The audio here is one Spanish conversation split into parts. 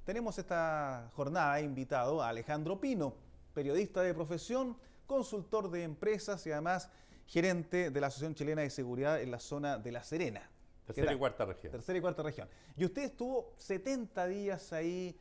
tenemos esta jornada invitado a Alejandro Pino, periodista de profesión, consultor de empresas y además gerente de la Asociación Chilena de Seguridad en la zona de La Serena. Tercera y cuarta región. Tercera y cuarta región. Y usted estuvo 70 días ahí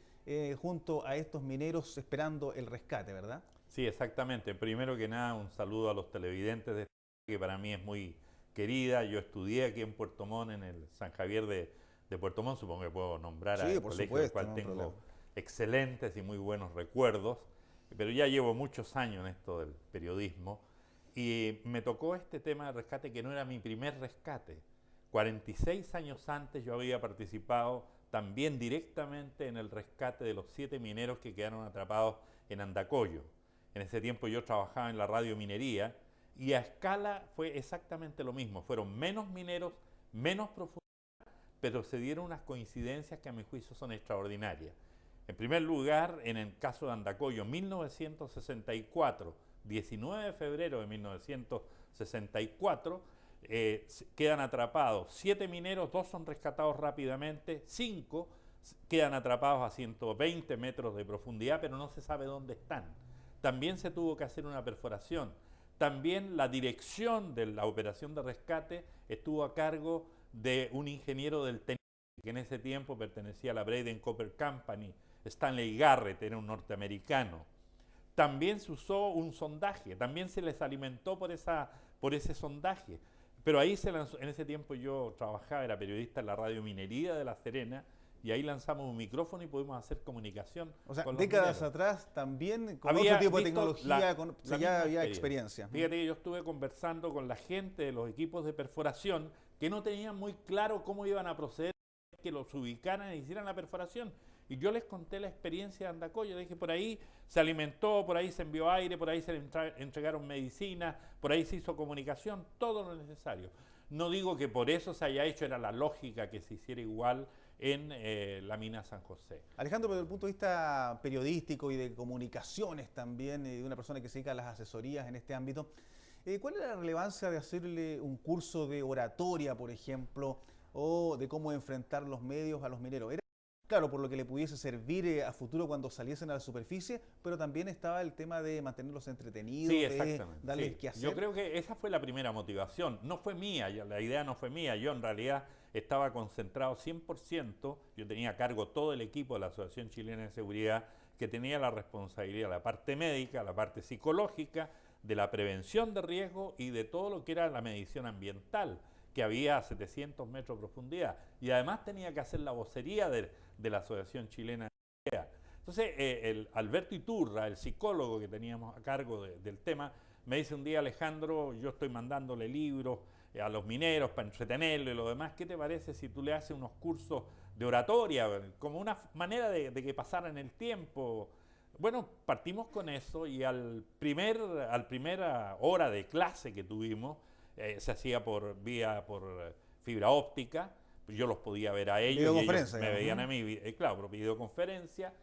junto a estos mineros esperando el rescate, ¿verdad? Sí, exactamente. Primero que nada, un saludo a los televidentes de que para mí es muy querida. Yo estudié aquí en Puerto Montt, en el San Javier de Puerto Montt. Supongo que puedo nombrar al colegio del cual tengo excelentes y muy buenos recuerdos. Pero ya llevo muchos años en esto del periodismo y me tocó este tema de rescate que no era mi primer rescate. 46 años antes yo había participado también directamente en el rescate de los 7 mineros que quedaron atrapados en Andacollo. En ese tiempo yo trabajaba en la radiominería y a escala fue exactamente lo mismo. Fueron menos mineros, menos profundidad, pero se dieron unas coincidencias que a mi juicio son extraordinarias. En primer lugar, en el caso de Andacollo, 1964, 19 de febrero de 1964, quedan atrapados 7 mineros, 2 son rescatados rápidamente, 5 quedan atrapados a 120 metros de profundidad, pero no se sabe dónde están. También se tuvo que hacer una perforación. También la dirección de la operación de rescate estuvo a cargo de un ingeniero del TENER, que en ese tiempo pertenecía a la Braden Copper Company. Stanley Garrett era un norteamericano. También se usó un sondaje, también se les alimentó por ese sondaje. Pero ahí se lanzó, en ese tiempo yo trabajaba, era periodista en la radiominería de La Serena, y ahí lanzamos un micrófono y pudimos hacer comunicación. O sea, con los décadas mineros. atrás también con otro tipo de tecnología, ya había experiencia. Fíjate que yo estuve conversando con la gente de los equipos de perforación que no tenían muy claro cómo iban a proceder, que los ubicaran e hicieran la perforación. Y yo les conté la experiencia de Andacollo. Dije, por ahí se alimentó, por ahí se envió aire, por ahí se le entregaron medicinas, por ahí se hizo comunicación, todo lo necesario. No digo que por eso se haya hecho, era la lógica que se hiciera igual en la mina San José. Alejandro, pero desde el punto de vista periodístico y de comunicaciones también, de una persona que se dedica a las asesorías en este ámbito, ¿cuál es la relevancia de hacerle un curso de oratoria, por ejemplo, o de cómo enfrentar los medios a los mineros? Claro, por lo que le pudiese servir a futuro cuando saliesen a la superficie, pero también estaba el tema de mantenerlos entretenidos, sí, de darles qué hacer. Yo creo que esa fue la primera motivación. No fue mía, la idea no fue mía. Yo en realidad estaba concentrado 100%, yo tenía a cargo todo el equipo de la Asociación Chilena de Seguridad, que tenía la responsabilidad de la parte médica, la parte psicológica, de la prevención de riesgo y de todo lo que era la medición ambiental, que había a 700 metros de profundidad. Y además tenía que hacer la vocería de la Asociación Chilena de Seguridad. Entonces, el Alberto Iturra, el psicólogo que teníamos a cargo del tema, me dice un día: Alejandro, yo estoy mandándole libros a los mineros para entretenerlo y lo demás, ¿qué te parece si tú le haces unos cursos de oratoria, como una manera de que pasaran el tiempo? Bueno, partimos con eso y al primera hora de clase que tuvimos, se hacía por fibra óptica, yo los podía ver a ellos y ellos me veían a mí, claro, por videoconferencia.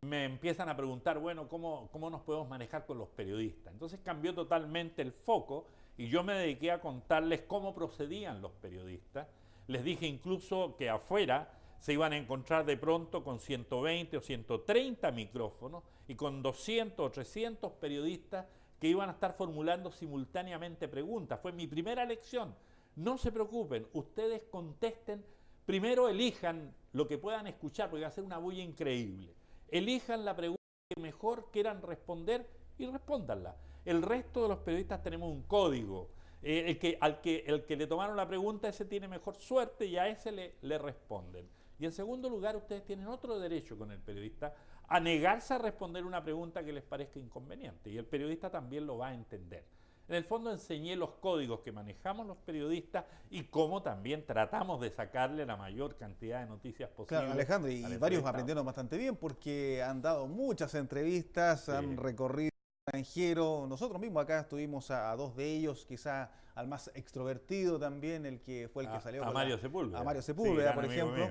Me empiezan a preguntar, bueno, ¿cómo nos podemos manejar con los periodistas? Entonces cambió totalmente el foco y yo me dediqué a contarles cómo procedían los periodistas. Les dije incluso que afuera se iban a encontrar de pronto con 120 o 130 micrófonos y con 200 o 300 periodistas que iban a estar formulando simultáneamente preguntas. Fue mi primera lección. No se preocupen, ustedes contesten, primero elijan lo que puedan escuchar, porque va a ser una bulla increíble. Elijan la pregunta que mejor quieran responder y respóndanla. El resto de los periodistas tenemos un código. El que le tomaron la pregunta, ese tiene mejor suerte y a ese le responden. Y en segundo lugar, ustedes tienen otro derecho con el periodista a negarse a responder una pregunta que les parezca inconveniente. Y el periodista también lo va a entender. En el fondo enseñé los códigos que manejamos los periodistas y cómo también tratamos de sacarle la mayor cantidad de noticias posible. Claro, Alejandro, y varios aprendieron bastante bien porque han dado muchas entrevistas, sí, han recorrido el extranjero. Nosotros mismos acá estuvimos a 2 de ellos, quizá al más extrovertido también, el que fue el que salió a Mario Sepúlveda. A Mario Sepúlveda, sí, por ejemplo.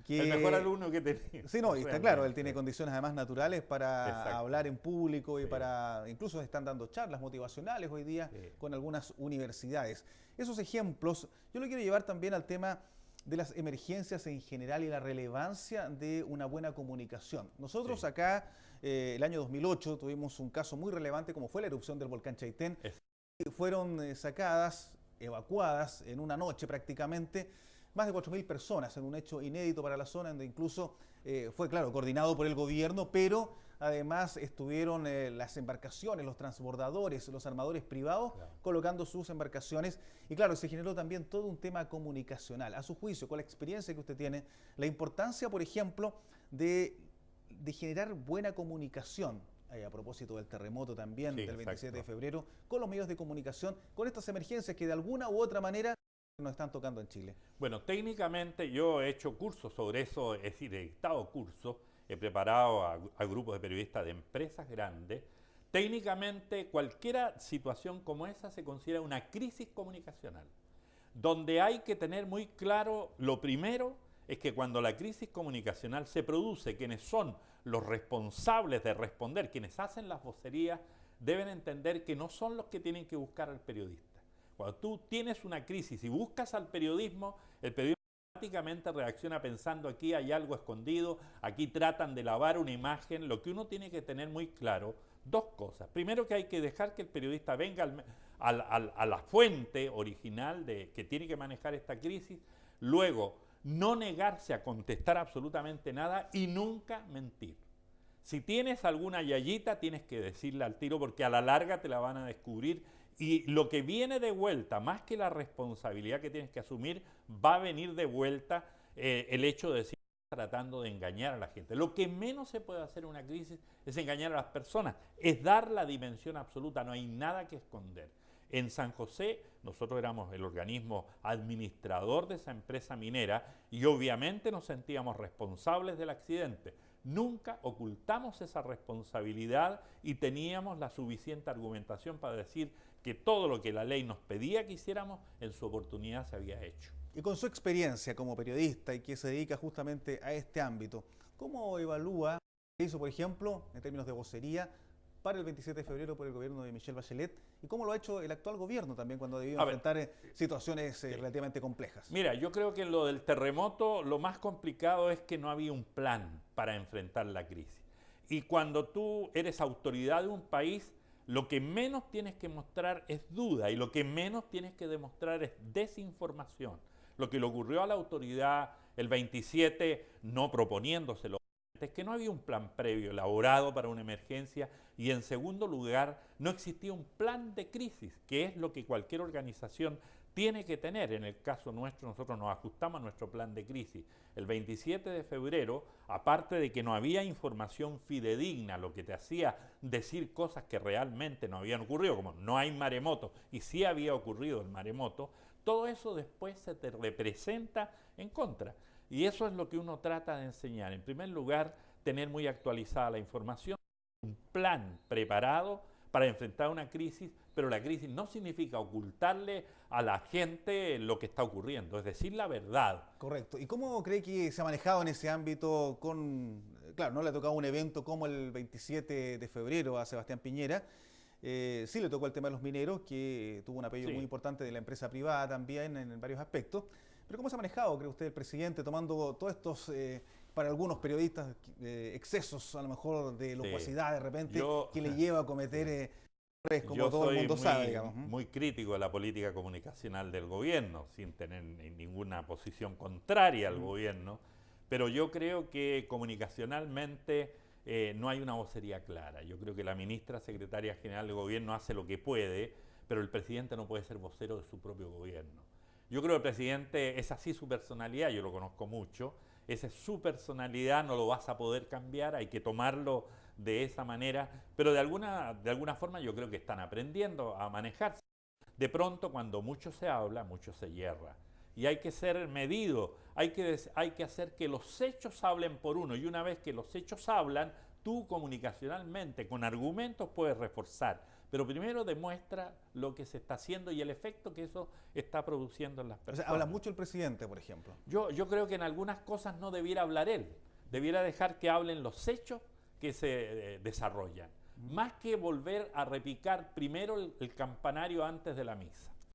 El mejor alumno que tenía. Sí, no, y está claro, él tiene condiciones además naturales para hablar en público y para, incluso están dando charlas motivacionales hoy día con algunas universidades. Esos ejemplos, yo lo quiero llevar también al tema de las emergencias en general y la relevancia de una buena comunicación. Nosotros Sí. acá, el año 2008, tuvimos un caso muy relevante como fue la erupción del volcán Chaitén. Fueron sacadas, evacuadas en una noche prácticamente, más de 4.000 personas en un hecho inédito para la zona, donde incluso fue, claro, coordinado por el gobierno, pero además estuvieron las embarcaciones, los transbordadores, los armadores privados, Claro, colocando sus embarcaciones. Y claro, se generó también todo un tema comunicacional. A su juicio, con la experiencia que usted tiene, la importancia, por ejemplo, de generar buena comunicación, a propósito del terremoto también, sí, del 27 de exacto. febrero, con los medios de comunicación, con estas emergencias que de alguna u otra manera nos están tocando en Chile. Bueno, técnicamente yo he hecho cursos sobre eso, es decir, he dictado cursos, he preparado a grupos de periodistas de empresas grandes. Técnicamente, cualquier situación como esa se considera una crisis comunicacional, donde hay que tener muy claro, lo primero es que cuando la crisis comunicacional se produce, quienes son los responsables de responder, quienes hacen las vocerías, deben entender que no son los que tienen que buscar al periodista. Cuando tú tienes una crisis y buscas al periodismo, el periodismo automáticamente reacciona pensando aquí hay algo escondido, aquí tratan de lavar una imagen. Lo que uno tiene que tener muy claro, dos cosas. Primero, que hay que dejar que el periodista venga a la fuente original que tiene que manejar esta crisis. Luego, no negarse a contestar absolutamente nada y nunca mentir. Si tienes alguna yayita, tienes que decirle al tiro, porque a la larga te la van a descubrir. Y lo que viene de vuelta, más que la responsabilidad que tienes que asumir, va a venir de vuelta el hecho de decir tratando de engañar a la gente. Lo que menos se puede hacer en una crisis es engañar a las personas, es dar la dimensión absoluta, no hay nada que esconder. En San José nosotros éramos el organismo administrador de esa empresa minera y obviamente nos sentíamos responsables del accidente. Nunca ocultamos esa responsabilidad y teníamos la suficiente argumentación para decir que todo lo que la ley nos pedía que hiciéramos en su oportunidad se había hecho. Y con su experiencia como periodista y que se dedica justamente a este ámbito, ¿cómo evalúa lo que hizo, por ejemplo, en términos de vocería, para el 27 de febrero por el gobierno de Michelle Bachelet? ¿Y cómo lo ha hecho el actual gobierno también cuando ha debido enfrentar situaciones relativamente complejas? Mira, yo creo que en lo del terremoto lo más complicado es que no había un plan para enfrentar la crisis. Y cuando tú eres autoridad de un país, lo que menos tienes que mostrar es duda y lo que menos tienes que demostrar es desinformación. Lo que le ocurrió a la autoridad el 27, no proponiéndoselo, es que no había un plan previo elaborado para una emergencia y en segundo lugar no existía un plan de crisis, que es lo que cualquier organización tiene que tener. En el caso nuestro, nosotros nos ajustamos a nuestro plan de crisis. El 27 de febrero, aparte de que no había información fidedigna, lo que te hacía decir cosas que realmente no habían ocurrido, como no hay maremoto, y sí había ocurrido el maremoto, todo eso después se te representa en contra. Y eso es lo que uno trata de enseñar. En primer lugar, tener muy actualizada la información, un plan preparado para enfrentar una crisis, pero la crisis no significa ocultarle a la gente lo que está ocurriendo, es decir, la verdad. Correcto. ¿Y cómo cree que se ha manejado en ese ámbito claro, no le ha tocado un evento como el 27 de febrero a Sebastián Piñera? Sí le tocó el tema de los mineros, que tuvo un apoyo muy importante de la empresa privada también en varios aspectos. Pero ¿cómo se ha manejado, cree usted, el presidente, tomando todos estos, para algunos periodistas, excesos a lo mejor de locuacidad de repente, que le lleva a cometer errores como todo el mundo sabe, digamos? Muy crítico de la política comunicacional del gobierno, sin tener ninguna posición contraria al gobierno, pero yo creo que comunicacionalmente no hay una vocería clara. Yo creo que la ministra secretaria general del gobierno hace lo que puede, pero el presidente no puede ser vocero de su propio gobierno. Yo creo que el presidente es así su personalidad, yo lo conozco mucho, esa es su personalidad, no lo vas a poder cambiar, hay que tomarlo de esa manera, pero de alguna forma yo creo que están aprendiendo a manejarse. De pronto cuando mucho se habla, mucho se yerra. Y hay que ser medido, hay que hacer que los hechos hablen por uno, y una vez que los hechos hablan, tú comunicacionalmente, con argumentos puedes reforzar. Pero primero demuestra lo que se está haciendo y el efecto que eso está produciendo en las personas. O sea, habla mucho el presidente, por ejemplo. Yo creo que en algunas cosas no debiera hablar él. Debiera dejar que hablen los hechos que se desarrollan. Más que volver a repicar primero el campanario antes de la misa.